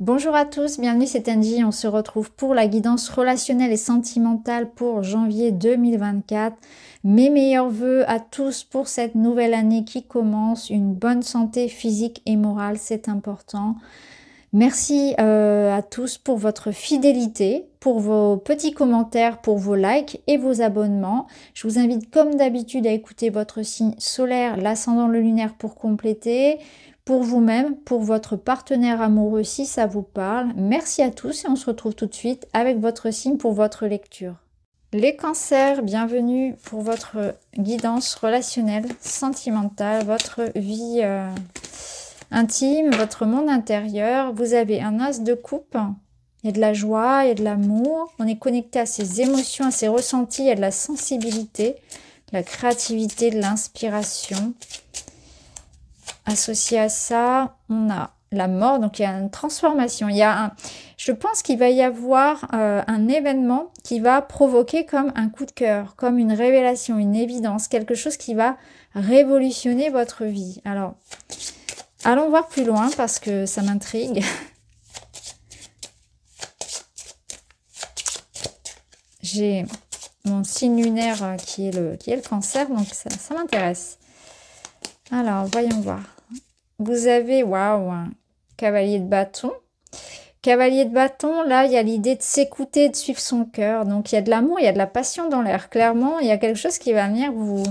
Bonjour à tous, bienvenue, c'est Angie. On se retrouve pour la guidance relationnelle et sentimentale pour janvier 2024. Mes meilleurs vœux à tous pour cette nouvelle année qui commence. Une bonne santé physique et morale, c'est important. Merci à tous pour votre fidélité, pour vos petits commentaires, pour vos likes et vos abonnements. Je vous invite comme d'habitude à écouter votre signe solaire, l'ascendant, le lunaire pour compléter. Pour vous-même, pour votre partenaire amoureux si ça vous parle. Merci à tous et on se retrouve tout de suite avec votre signe pour votre lecture. Les cancers, bienvenue pour votre guidance relationnelle, sentimentale, votre vie intime, votre monde intérieur. Vous avez un as de coupe, il y a de la joie, il y a de l'amour. On est connecté à ses émotions, à ses ressentis, il y a de la sensibilité, de la créativité, de l'inspiration. Associé à ça, on a la mort, donc il y a une transformation. Je pense qu'il va y avoir un événement qui va provoquer comme un coup de cœur, comme une révélation, une évidence, quelque chose qui va révolutionner votre vie. Alors, allons voir plus loin parce que ça m'intrigue. J'ai mon signe lunaire qui est le cancer, donc ça m'intéresse. Alors, voyons voir. Vous avez, waouh, un cavalier de bâton. Cavalier de bâton, là, il y a l'idée de s'écouter, de suivre son cœur. Donc, il y a de l'amour, il y a de la passion dans l'air. Clairement, il y a quelque chose qui va venir vous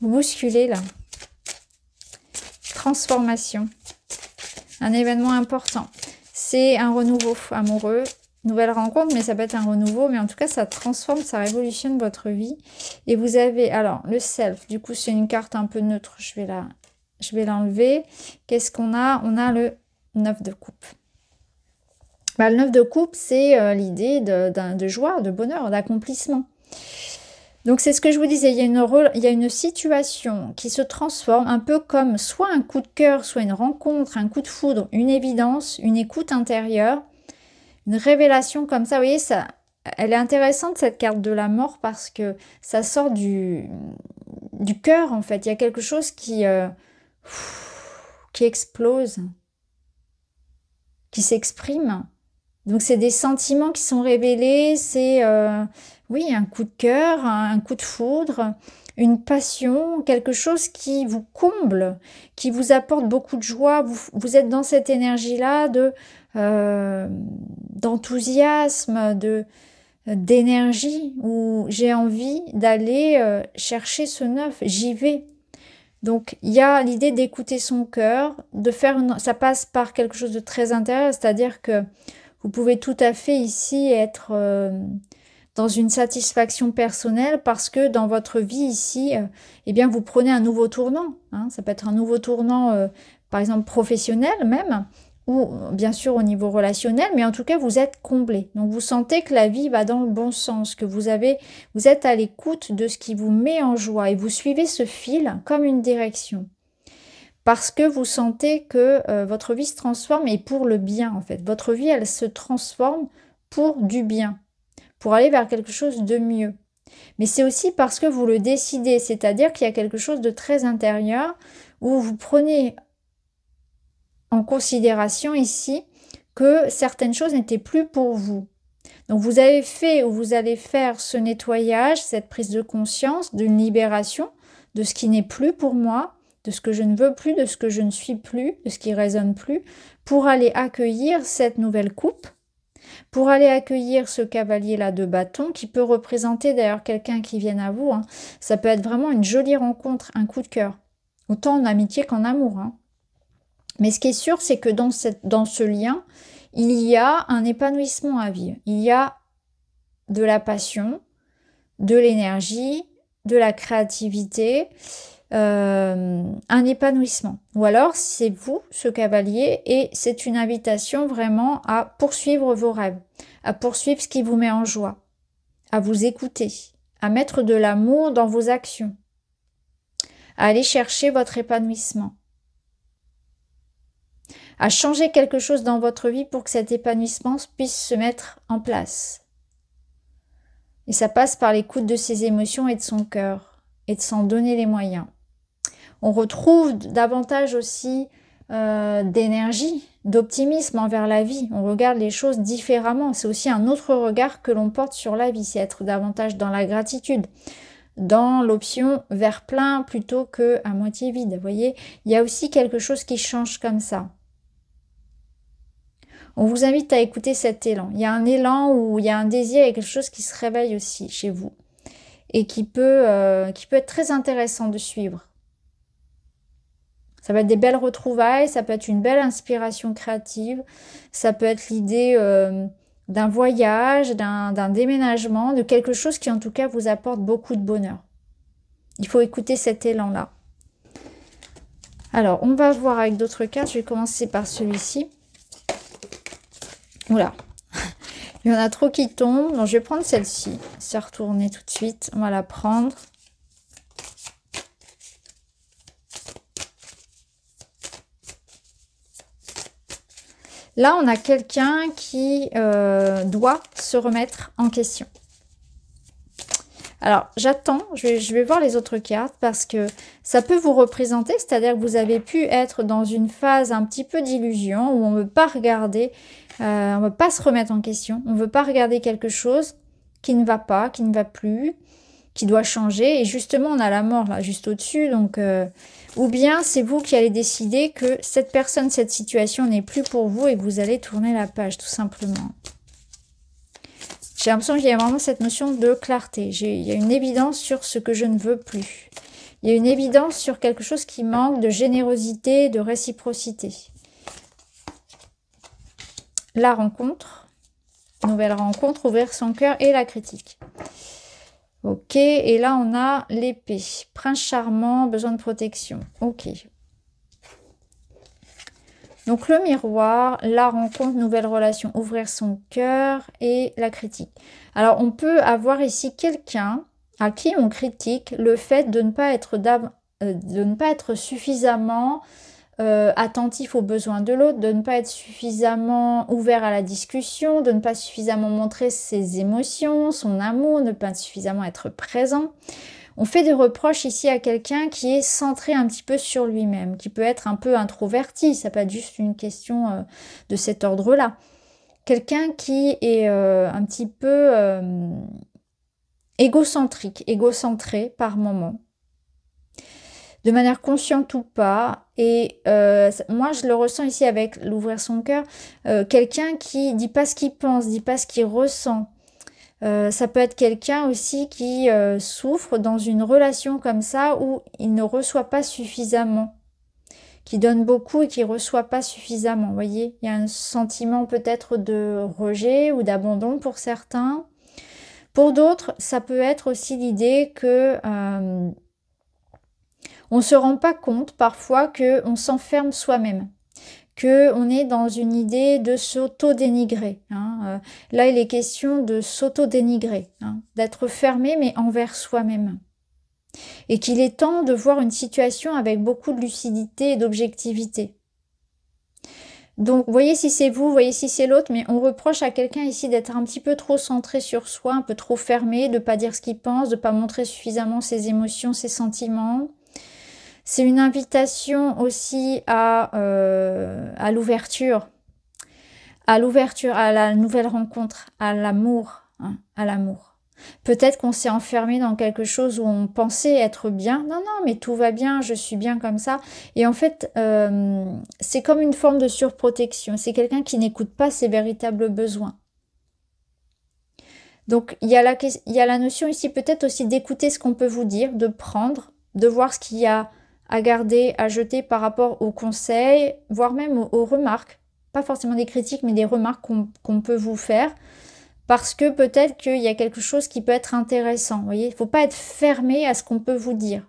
bousculer, là. Transformation. Un événement important. C'est un renouveau amoureux. Nouvelle rencontre, mais ça peut être un renouveau. Mais en tout cas, ça transforme, ça révolutionne votre vie. Et vous avez, alors, le self. Du coup, c'est une carte un peu neutre. Je vais l'enlever. Qu'est-ce qu'on a? On a le 9 de coupe. Le 9 de coupe, c'est l'idée de joie, de bonheur, d'accomplissement. Donc, c'est ce que je vous disais. Il y a une situation qui se transforme un peu comme soit un coup de cœur, soit une rencontre, un coup de foudre, une évidence, une écoute intérieure, une révélation comme ça. Vous voyez, elle est intéressante, cette carte de la mort, parce que ça sort du cœur, en fait. Il y a quelque chose qui explose, qui s'exprime. Donc, c'est des sentiments qui sont révélés, c'est, oui, un coup de cœur, un coup de foudre, une passion, quelque chose qui vous comble, qui vous apporte beaucoup de joie. Vous êtes dans cette énergie-là d'enthousiasme, d'énergie, où j'ai envie d'aller chercher ce neuf, j'y vais. Donc, il y a l'idée d'écouter son cœur, ça passe par quelque chose de très intérieur, c'est-à-dire que vous pouvez tout à fait ici être dans une satisfaction personnelle parce que dans votre vie ici, eh bien, vous prenez un nouveau tournant. Hein. Ça peut être un nouveau tournant, par exemple, professionnel même, ou bien sûr au niveau relationnel, mais en tout cas, vous êtes comblé. Donc, vous sentez que la vie va dans le bon sens, que vous êtes à l'écoute de ce qui vous met en joie et vous suivez ce fil comme une direction. Parce que vous sentez que votre vie se transforme et pour le bien, en fait. Votre vie, elle se transforme pour du bien, pour aller vers quelque chose de mieux. Mais c'est aussi parce que vous le décidez, c'est-à-dire qu'il y a quelque chose de très intérieur où vous prenez en considération ici que certaines choses n'étaient plus pour vous. Donc vous avez fait ou vous allez faire ce nettoyage, cette prise de conscience, d'une libération de ce qui n'est plus pour moi, de ce que je ne veux plus, de ce que je ne suis plus, de ce qui ne résonne plus, pour aller accueillir cette nouvelle coupe, pour aller accueillir ce cavalier-là de bâton, qui peut représenter d'ailleurs quelqu'un qui vienne à vous. Hein. Ça peut être vraiment une jolie rencontre, un coup de cœur, autant en amitié qu'en amour. Hein. Mais ce qui est sûr, c'est que dans ce lien, il y a un épanouissement à vivre. Il y a de la passion, de l'énergie, de la créativité, un épanouissement. Ou alors, c'est vous, ce cavalier, et c'est une invitation vraiment à poursuivre vos rêves, à poursuivre ce qui vous met en joie, à vous écouter, à mettre de l'amour dans vos actions, à aller chercher votre épanouissement, à changer quelque chose dans votre vie pour que cet épanouissement puisse se mettre en place. Et ça passe par l'écoute de ses émotions et de son cœur, et de s'en donner les moyens. On retrouve davantage aussi d'énergie, d'optimisme envers la vie. On regarde les choses différemment. C'est aussi un autre regard que l'on porte sur la vie, c'est être davantage dans la gratitude, dans l'option verre plein plutôt que à moitié vide. Vous voyez, il y a aussi quelque chose qui change comme ça. On vous invite à écouter cet élan. Il y a un élan où il y a un désir et quelque chose qui se réveille aussi chez vous et qui peut être très intéressant de suivre. Ça peut être des belles retrouvailles, ça peut être une belle inspiration créative, ça peut être l'idée d'un voyage, d'un déménagement, de quelque chose qui en tout cas vous apporte beaucoup de bonheur. Il faut écouter cet élan-là. Alors, on va voir avec d'autres cartes. Je vais commencer par celui-ci. Oula, il y en a trop qui tombent. Donc, je vais prendre celle-ci. C'est retourné tout de suite. On va la prendre. Là, on a quelqu'un qui doit se remettre en question. Alors, j'attends, je vais voir les autres cartes parce que ça peut vous représenter, c'est-à-dire que vous avez pu être dans une phase un petit peu d'illusion où on ne veut pas regarder, on ne veut pas se remettre en question, on ne veut pas regarder quelque chose qui ne va pas, qui ne va plus, qui doit changer. Et justement, on a la mort là, juste au-dessus. Donc, ou bien c'est vous qui allez décider que cette personne, cette situation n'est plus pour vous et que vous allez tourner la page, tout simplement. J'ai l'impression qu'il y a vraiment cette notion de clarté. Il y a une évidence sur ce que je ne veux plus. Il y a une évidence sur quelque chose qui manque de générosité, de réciprocité. La rencontre, nouvelle rencontre, ouvrir son cœur et la critique. Ok, et là on a l'épée. Prince charmant, besoin de protection. Ok. Donc le miroir, la rencontre, nouvelle relation, ouvrir son cœur et la critique. Alors on peut avoir ici quelqu'un à qui on critique le fait de ne pas être suffisamment attentif aux besoins de l'autre, de ne pas être suffisamment ouvert à la discussion, de ne pas suffisamment montrer ses émotions, son amour, de ne pas suffisamment être présent. On fait des reproches ici à quelqu'un qui est centré un petit peu sur lui-même, qui peut être un peu introverti, ça peut être juste une question de cet ordre-là. Quelqu'un qui est un petit peu égocentrique, égocentré par moment, de manière consciente ou pas. Et moi, je le ressens ici avec l'ouvrir son cœur, quelqu'un qui dit pas ce qu'il pense, dit pas ce qu'il ressent. Ça peut être quelqu'un aussi qui souffre dans une relation comme ça où il ne reçoit pas suffisamment, qui donne beaucoup et qui ne reçoit pas suffisamment. Vous voyez, il y a un sentiment peut-être de rejet ou d'abandon pour certains. Pour d'autres, ça peut être aussi l'idée que on ne se rend pas compte parfois qu'on s'enferme soi-même, qu'on est dans une idée de s'auto-dénigrer. Hein. Là, il est question de s'auto-dénigrer, hein, d'être fermé mais envers soi-même. Et qu'il est temps de voir une situation avec beaucoup de lucidité et d'objectivité. Donc, voyez si c'est vous, voyez si c'est l'autre, mais on reproche à quelqu'un ici d'être un petit peu trop centré sur soi, un peu trop fermé, de ne pas dire ce qu'il pense, de ne pas montrer suffisamment ses émotions, ses sentiments. C'est une invitation aussi à l'ouverture, à la nouvelle rencontre, à l'amour, hein, à l'amour. Peut-être qu'on s'est enfermé dans quelque chose où on pensait être bien. Non, non, mais tout va bien, je suis bien comme ça. Et en fait, c'est comme une forme de surprotection. C'est quelqu'un qui n'écoute pas ses véritables besoins. Donc, il y a la notion ici peut-être aussi d'écouter ce qu'on peut vous dire, de prendre, de voir ce qu'il y a à garder, à jeter par rapport aux conseils, voire même aux remarques. Pas forcément des critiques, mais des remarques qu'on peut vous faire. Parce que peut-être qu'il y a quelque chose qui peut être intéressant. Vous voyez, il ne faut pas être fermé à ce qu'on peut vous dire.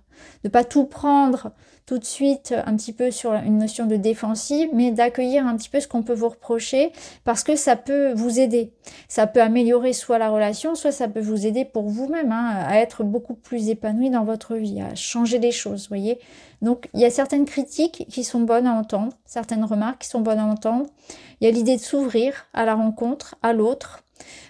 De ne pas tout prendre tout de suite un petit peu sur une notion de défensive, mais d'accueillir un petit peu ce qu'on peut vous reprocher parce que ça peut vous aider. Ça peut améliorer soit la relation, soit ça peut vous aider pour vous-même à être beaucoup plus épanoui dans votre vie, à changer les choses, vous voyez. Donc, il y a certaines critiques qui sont bonnes à entendre, certaines remarques qui sont bonnes à entendre. Il y a l'idée de s'ouvrir à la rencontre, à l'autre,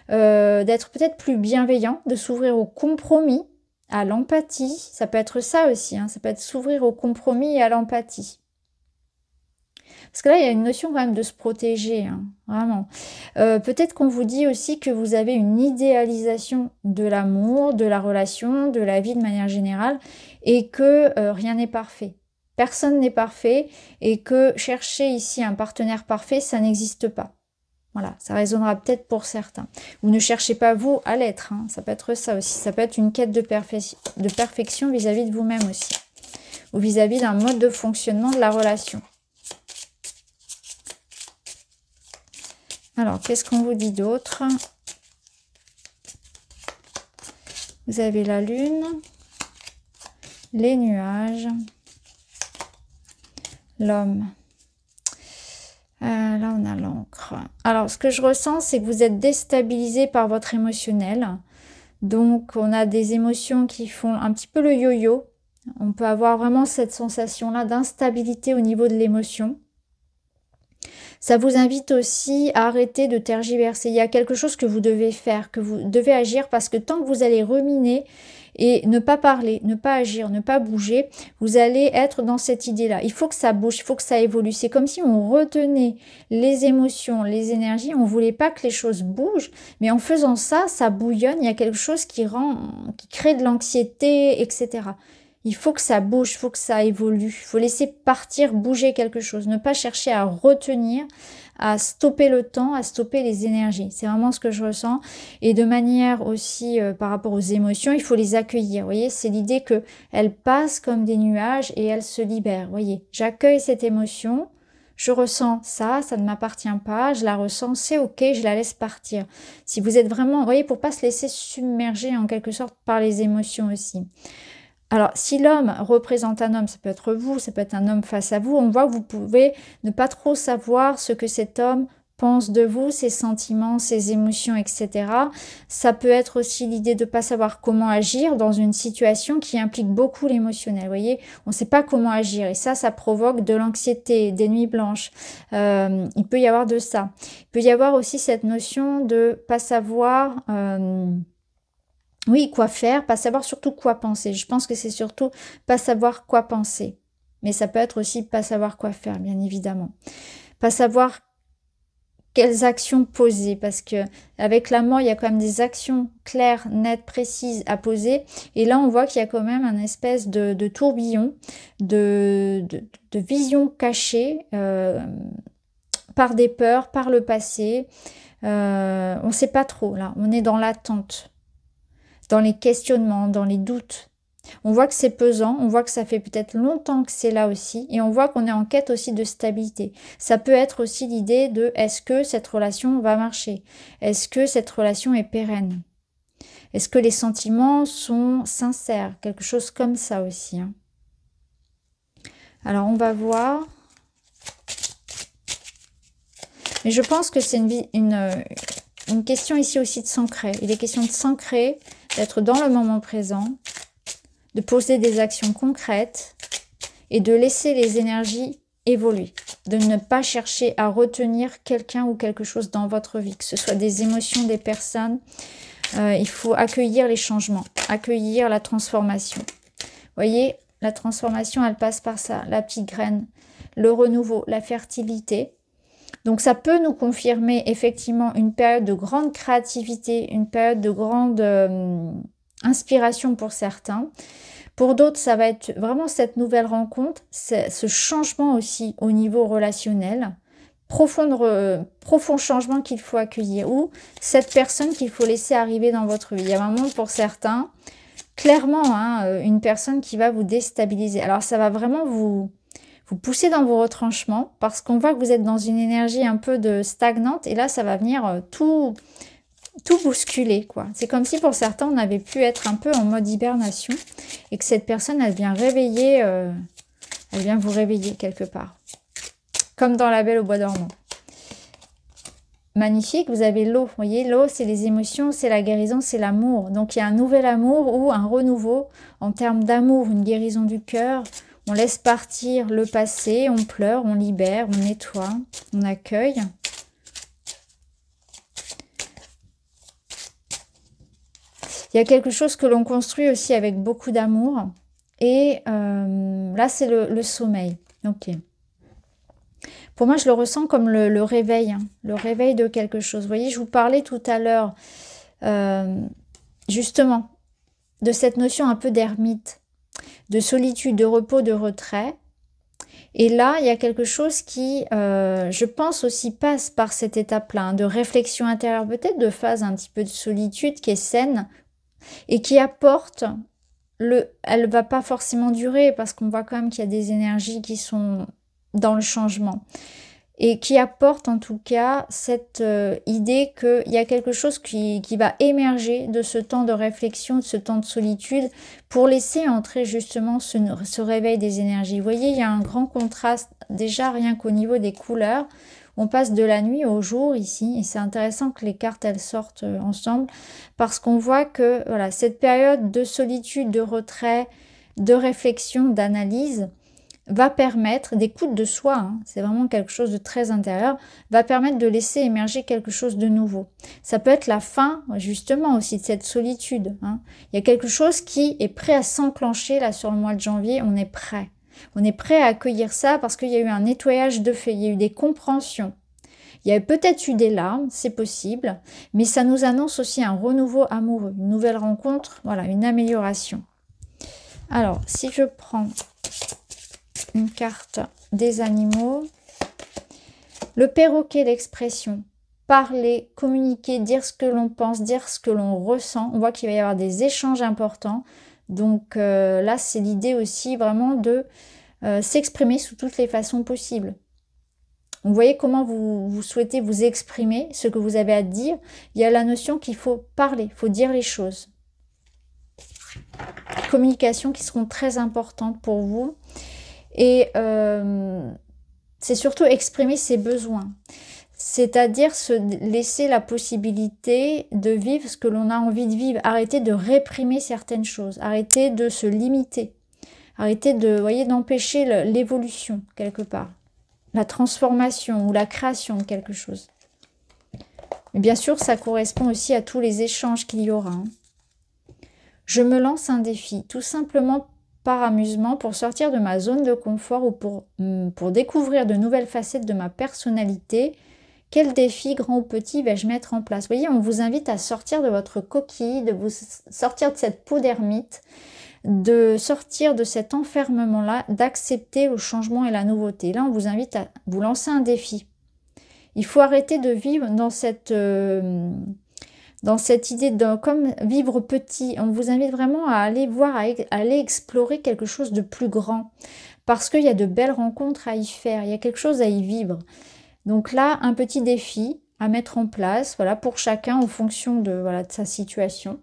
d'être peut-être plus bienveillant, de s'ouvrir au compromis, à l'empathie. Ça peut être ça aussi, hein, ça peut être s'ouvrir au compromis et à l'empathie. Parce que là, il y a une notion quand même de se protéger, hein, vraiment. Peut-être qu'on vous dit aussi que vous avez une idéalisation de l'amour, de la relation, de la vie de manière générale, et que rien n'est parfait. Personne n'est parfait, et que chercher ici un partenaire parfait, ça n'existe pas. Voilà, ça résonnera peut-être pour certains. Vous ne cherchez pas vous à l'être, hein, ça peut être ça aussi. Ça peut être une quête de perfection vis-à-vis de vous-même aussi, ou vis-à-vis d'un mode de fonctionnement de la relation. Alors, qu'est-ce qu'on vous dit d'autre? Vous avez la lune, les nuages, l'homme. Là, on a l'encre. Alors, ce que je ressens, c'est que vous êtes déstabilisé par votre émotionnel. Donc, on a des émotions qui font un petit peu le yo-yo. On peut avoir vraiment cette sensation-là d'instabilité au niveau de l'émotion. Ça vous invite aussi à arrêter de tergiverser. Il y a quelque chose que vous devez faire, que vous devez agir, parce que tant que vous allez ruminer et ne pas parler, ne pas agir, ne pas bouger, vous allez être dans cette idée-là. Il faut que ça bouge, il faut que ça évolue. C'est comme si on retenait les émotions, les énergies. On ne voulait pas que les choses bougent, mais en faisant ça, ça bouillonne. Il y a quelque chose qui crée de l'anxiété, etc. Il faut que ça bouge, il faut que ça évolue. Il faut laisser partir, bouger quelque chose. Ne pas chercher à retenir, à stopper le temps, à stopper les énergies. C'est vraiment ce que je ressens. Et de manière aussi par rapport aux émotions, il faut les accueillir. Vous voyez, c'est l'idée qu'elles passent comme des nuages et elles se libèrent. Vous voyez, j'accueille cette émotion. Je ressens ça, ça ne m'appartient pas, je la ressens, c'est ok, je la laisse partir. Si vous êtes vraiment, vous voyez, pour pas se laisser submerger en quelque sorte par les émotions aussi. Alors, si l'homme représente un homme, ça peut être vous, ça peut être un homme face à vous, on voit que vous pouvez ne pas trop savoir ce que cet homme pense de vous, ses sentiments, ses émotions, etc. Ça peut être aussi l'idée de ne pas savoir comment agir dans une situation qui implique beaucoup l'émotionnel. Vous voyez, on ne sait pas comment agir et ça provoque de l'anxiété, des nuits blanches. Il peut y avoir de ça. Il peut y avoir aussi cette notion de pas savoir... oui, quoi faire, pas savoir surtout quoi penser. Je pense que c'est surtout pas savoir quoi penser. Mais ça peut être aussi pas savoir quoi faire, bien évidemment. Pas savoir quelles actions poser, parce que avec la mort, il y a quand même des actions claires, nettes, précises à poser. Et là, on voit qu'il y a quand même un espèce de tourbillon, de vision cachée par des peurs, par le passé. On ne sait pas trop, là. On est dans l'attente, dans les questionnements, dans les doutes. On voit que c'est pesant, on voit que ça fait peut-être longtemps que c'est là aussi, et on voit qu'on est en quête aussi de stabilité. Ça peut être aussi l'idée de est-ce que cette relation va marcher? Est-ce que cette relation est pérenne? Est-ce que les sentiments sont sincères? Quelque chose comme ça aussi. Hein. Alors on va voir. Mais je pense que c'est une question ici aussi de s'ancrer. Il est question de s'ancrer, d'être dans le moment présent, de poser des actions concrètes et de laisser les énergies évoluer. De ne pas chercher à retenir quelqu'un ou quelque chose dans votre vie, que ce soit des émotions, des personnes. Il faut accueillir les changements, accueillir la transformation. Vous voyez, la transformation, elle passe par ça, la petite graine, le renouveau, la fertilité. Donc ça peut nous confirmer effectivement une période de grande créativité, une période de grande inspiration pour certains. Pour d'autres, ça va être vraiment cette nouvelle rencontre, ce changement aussi au niveau relationnel, profond changement qu'il faut accueillir, ou cette personne qu'il faut laisser arriver dans votre vie. Il y a vraiment pour certains, clairement, hein, une personne qui va vous déstabiliser. Alors ça va vraiment vous pousser dans vos retranchements, parce qu'on voit que vous êtes dans une énergie un peu de stagnante, et là ça va venir tout bousculer, quoi. C'est comme si pour certains on avait pu être un peu en mode hibernation, et que cette personne elle vient réveiller, elle vient vous réveiller quelque part, comme dans La Belle au bois dormant. Magnifique, vous avez l'eau, vous voyez, l'eau c'est les émotions, c'est la guérison, c'est l'amour. Donc il y a un nouvel amour ou un renouveau en termes d'amour, une guérison du cœur. On laisse partir le passé, on pleure, on libère, on nettoie, on accueille. Il y a quelque chose que l'on construit aussi avec beaucoup d'amour. Et là, c'est le sommeil. Ok. Pour moi, je le ressens comme le réveil, hein, le réveil de quelque chose. Vous voyez, je vous parlais tout à l'heure, justement, de cette notion un peu d'ermite, de solitude, de repos, de retrait. Et là, il y a quelque chose qui, je pense aussi, passe par cette étape-là, hein, de réflexion intérieure, peut-être de phase un petit peu de solitude qui est saine et qui apporte elle va pas forcément durer parce qu'on voit quand même qu'il y a des énergies qui sont dans le changement et qui apporte en tout cas cette idée qu'il y a quelque chose qui va émerger de ce temps de réflexion, de ce temps de solitude, pour laisser entrer justement ce réveil des énergies. Vous voyez, il y a un grand contraste déjà rien qu'au niveau des couleurs. On passe de la nuit au jour ici, et c'est intéressant que les cartes elles sortent ensemble, parce qu'on voit que voilà, cette période de solitude, de retrait, de réflexion, d'analyse, va permettre, d'écoute de soi, hein, c'est vraiment quelque chose de très intérieur, va permettre de laisser émerger quelque chose de nouveau. Ça peut être la fin, justement, aussi de cette solitude. Hein. Il y a quelque chose qui est prêt à s'enclencher, là, sur le mois de janvier, on est prêt. On est prêt à accueillir ça parce qu'il y a eu un nettoyage de fait, il y a eu des compréhensions. Il y a peut-être eu des larmes, c'est possible, mais ça nous annonce aussi un renouveau amoureux, une nouvelle rencontre, voilà, une amélioration. Alors, si je prends une carte des animaux. Le perroquet, l'expression. Parler, communiquer, dire ce que l'on pense, dire ce que l'on ressent. On voit qu'il va y avoir des échanges importants. Donc là, c'est l'idée aussi vraiment de s'exprimer sous toutes les façons possibles. Vous voyez comment vous souhaitez vous exprimer, ce que vous avez à dire. Il y a la notion qu'il faut parler, il faut dire les choses. Communications qui seront très importantes pour vous. Et c'est surtout exprimer ses besoins, c'est-à-dire se laisser la possibilité de vivre ce que l'on a envie de vivre, arrêter de réprimer certaines choses, arrêter de se limiter, arrêter de, vous voyez, d'empêcher l'évolution quelque part, la transformation ou la création de quelque chose. Mais bien sûr, ça correspond aussi à tous les échanges qu'il y aura. Hein. Je me lance un défi, tout simplement par amusement, pour sortir de ma zone de confort ou pour découvrir de nouvelles facettes de ma personnalité. Quel défi, grand ou petit, vais-je mettre en place? Vous voyez, on vous invite à sortir de votre coquille, de vous sortir de cette peau d'ermite, de sortir de cet enfermement-là, d'accepter le changement et la nouveauté. Là, on vous invite à vous lancer un défi. Il faut arrêter de vivre dans cette idée de comme vivre petit. On vous invite vraiment à aller voir, à aller explorer quelque chose de plus grand. Parce qu'il y a de belles rencontres à y faire, il y a quelque chose à y vivre. Donc là, un petit défi à mettre en place, voilà, pour chacun en fonction de, voilà, de sa situation.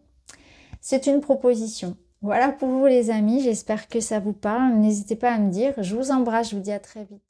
C'est une proposition. Voilà pour vous les amis, j'espère que ça vous parle. N'hésitez pas à me dire. Je vous embrasse, je vous dis à très vite.